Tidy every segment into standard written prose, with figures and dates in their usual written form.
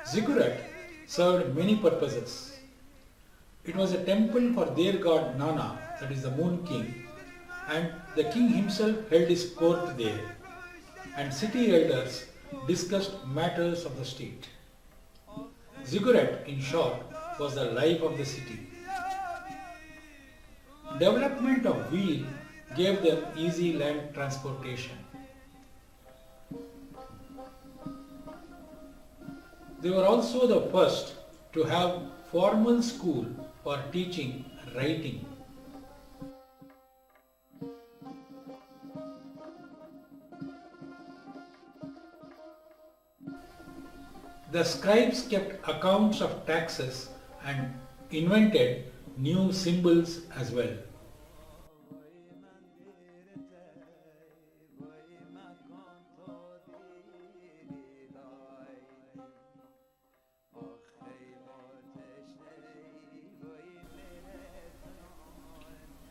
Ziggurat served many purposes. It was a temple for their god Nana, that is the moon king, and the king himself held his court there, and city elders discussed matters of the state. Ziggurat, in short, was the life of the city. Development of wheel gave them easy land transportation. They were also the first to have formal school for teaching writing. The scribes kept accounts of taxes and invented new symbols as well.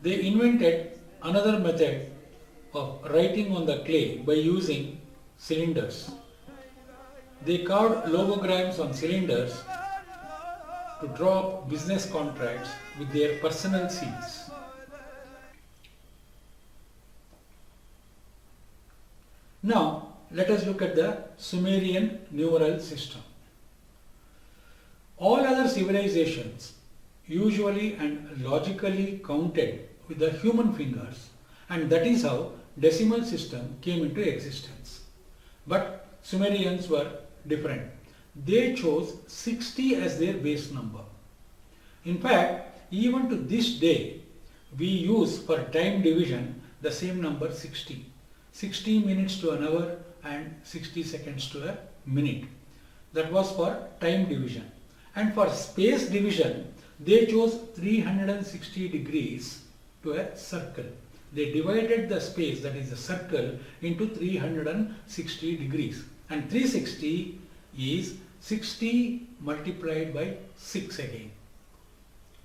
They invented another method of writing on the clay by using cylinders. They carved logograms on cylinders to draw up business contracts with their personal seals. Now, let us look at the Sumerian numeral system. All other civilizations usually and logically counted with the human fingers, and that is how decimal system came into existence. But Sumerians were different. They chose 60 as their base number. In fact, even to this day, we use for time division the same number 60. 60 minutes to an hour and 60 seconds to a minute. That was for time division. And for space division, they chose 360 degrees to a circle. They divided the space, that is the circle, into 360 degrees. And 360 is 60 multiplied by 6 again.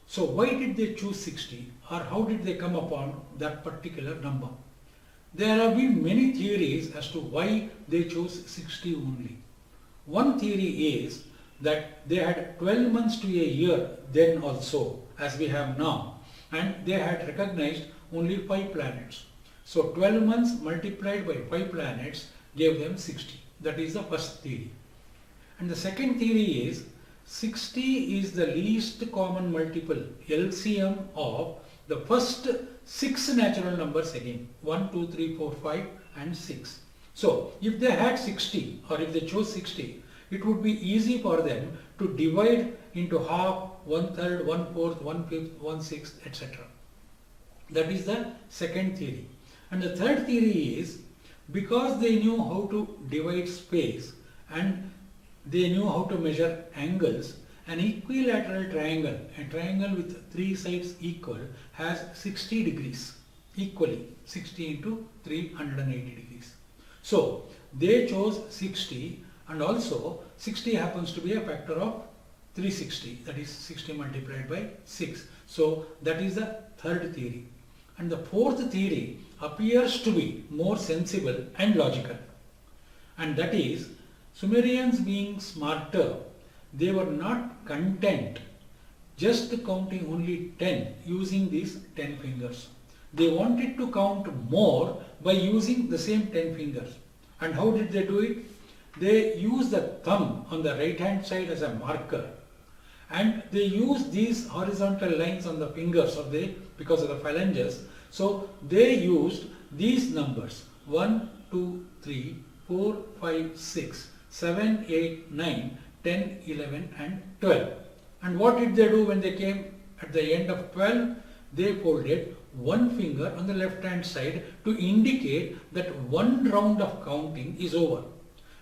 So why did they choose 60, or how did they come upon that particular number? There have been many theories as to why they chose 60 only. One theory is that they had 12 months to a year then also, as we have now, and they had recognized only 5 planets. So 12 months multiplied by 5 planets gave them 60. That is the first theory. And the second theory is 60 is the least common multiple, LCM, of the first 6 natural numbers again, 1, 2, 3, 4, 5 and 6. So if they had 60, or if they chose 60, it would be easy for them to divide into half, 1/3, 1/4, 1/5, 1/6, etc. That is the second theory. And the third theory is because they knew how to divide space and they knew how to measure angles, an equilateral triangle, a triangle with 3 sides equal, has 60 degrees equally, 60 into 380 degrees. So they chose 60, and also 60 happens to be a factor of 360, that is 60 multiplied by 6. So that is the third theory. And the fourth theory appears to be more sensible and logical, and that is Sumerians being smarter, they were not content just counting only 10 using these 10 fingers. They wanted to count more by using the same 10 fingers. And how did they do it? They used the thumb on the right hand side as a marker, and they used these horizontal lines on the fingers of because of the phalanges. So they used these numbers 1, 2, 3, 4, 5, 6, 7, 8, 9, 10, 11 and 12. And what did they do when they came at the end of 12? They folded one finger on the left hand side to indicate that one round of counting is over.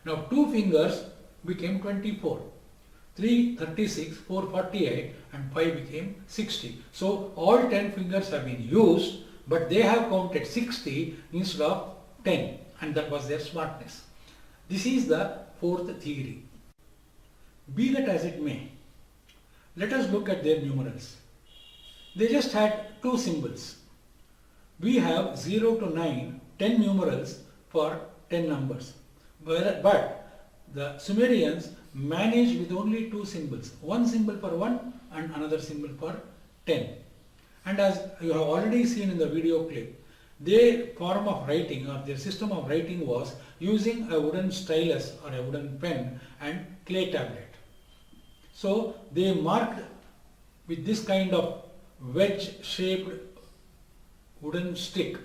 Now 2 fingers became 24, 3 36, 4 48 and 5 became 60. So all 10 fingers have been used, but they have counted 60 instead of 10, and that was their smartness. This is the fourth theory. Be that as it may, let us look at their numerals. They just had 2 symbols. we have 0 to 9, 10 numerals for 10 numbers. But the Sumerians managed with only two symbols, one symbol for 1 and another symbol for 10. And as you have already seen in the video clip, their form of writing or their system of writing was using a wooden stylus or a wooden pen and clay tablet. So they marked with this kind of wedge shaped wooden stick.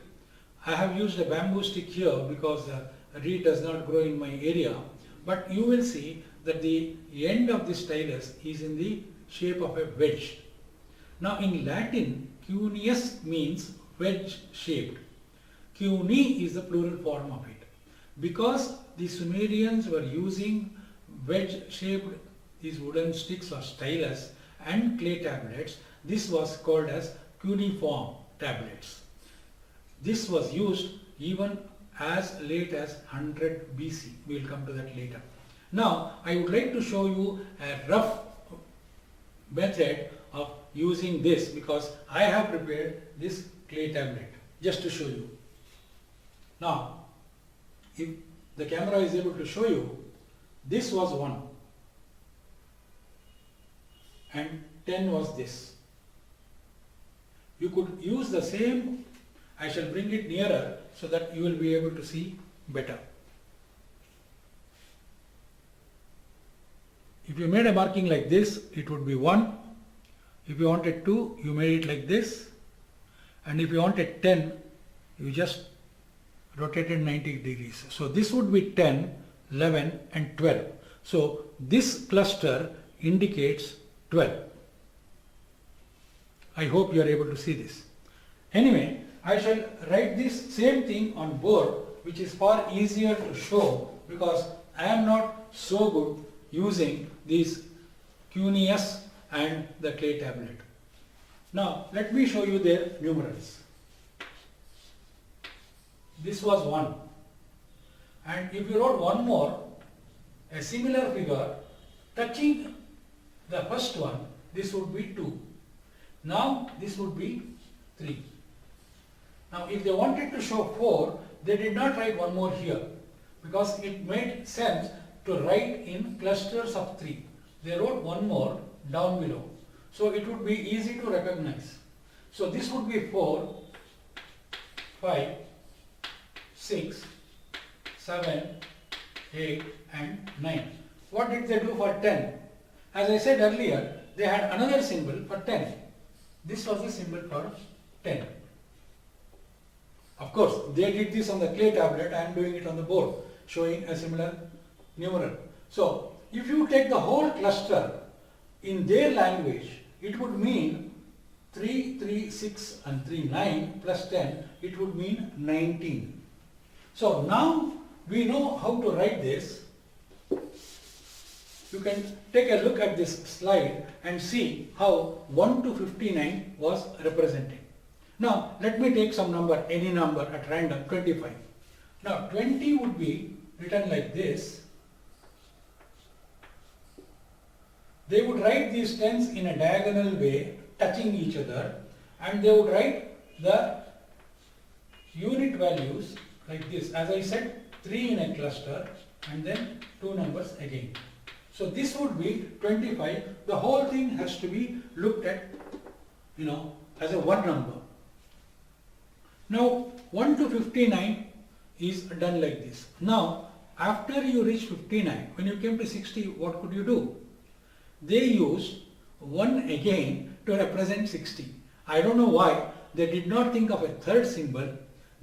I have used a bamboo stick here because the reed does not grow in my area, but you will see that the end of this stylus is in the shape of a wedge. Now in Latin, cuneus means wedge shaped. Cune is the plural form of it. Because the Sumerians were using wedge shaped these wooden sticks or stylus and clay tablets, this was called as cuneiform tablets. This was used even as late as 100 BC. We will come to that later. Now I would like to show you a rough method of using this because I have prepared this clay tablet just to show you. Now if the camera is able to show you, this was 1 and 10 was this. You could use the same, I shall bring it nearer so that you will be able to see better. If you made a marking like this, it would be 1. If you wanted 2, you made it like this. And if you wanted 10, you just rotated 90 degrees. So this would be 10, 11 and 12. So this cluster indicates 12. I hope you are able to see this. Anyway, I shall write this same thing on board, which is far easier to show because I am not so good using these cuneus and the clay tablet. Now let me show you their numerals. This was 1, and if you wrote one more, a similar figure touching the first one, this would be 2. Now this would be 3. Now if they wanted to show 4, they did not write one more here because it made sense to write in clusters of 3. They wrote one more down below. So it would be easy to recognize. So this would be 4, 5, 6, 7, 8 and 9. What did they do for 10? As I said earlier, they had another symbol for 10. This was the symbol for 10. Of course, they did this on the clay tablet. I am doing it on the board, showing a similar numeral. So, if you take the whole cluster in their language, it would mean 3, 3, 6 and 3, 9 plus 10, it would mean 19. So now we know how to write this. You can take a look at this slide and see how 1 to 59 was represented. Now let me take some number, any number at random, 25. Now 20 would be written like this. They would write these tens in a diagonal way, touching each other, and they would write the unit values like this. As I said, 3 in a cluster and then 2 numbers again. So this would be 25. The whole thing has to be looked at, as a one number. Now 1 to 59 is done like this. Now after you reach 59, when you came to 60, what could you do? They used 1 again to represent 60. I don't know why they did not think of a third symbol.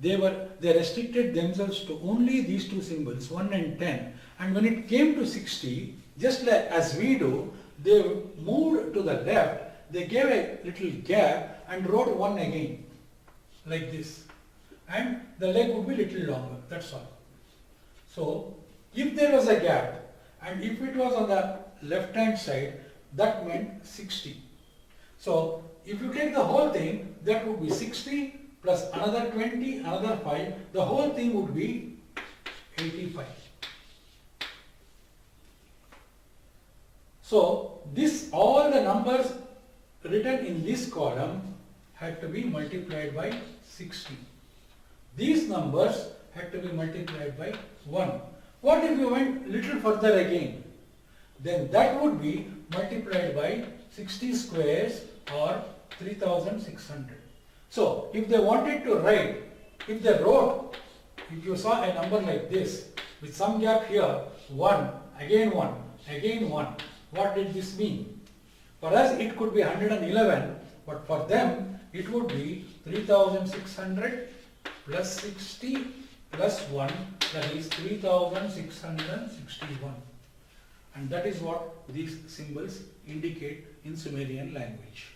They restricted themselves to only these two symbols, 1 and 10. And when it came to 60, just like as we do, they moved to the left, they gave a little gap and wrote 1 again, like this. And the leg would be little longer, that's all. So, if there was a gap, and if it was on the left hand side, that meant 60. So, if you take the whole thing, that would be 60 plus another 20, another 5, the whole thing would be 85. So, all the numbers written in this column had to be multiplied by 60. These numbers had to be multiplied by 1. What if you went little further again? Then that would be multiplied by 60 squares or 3600. So if they wanted to write, if they wrote, if you saw a number like this with some gap here, 1, again 1, again 1, what did this mean? For us it could be 111, but for them it would be 3600 plus 60 plus 1, that is 3661. And that is what these symbols indicate in Sumerian language.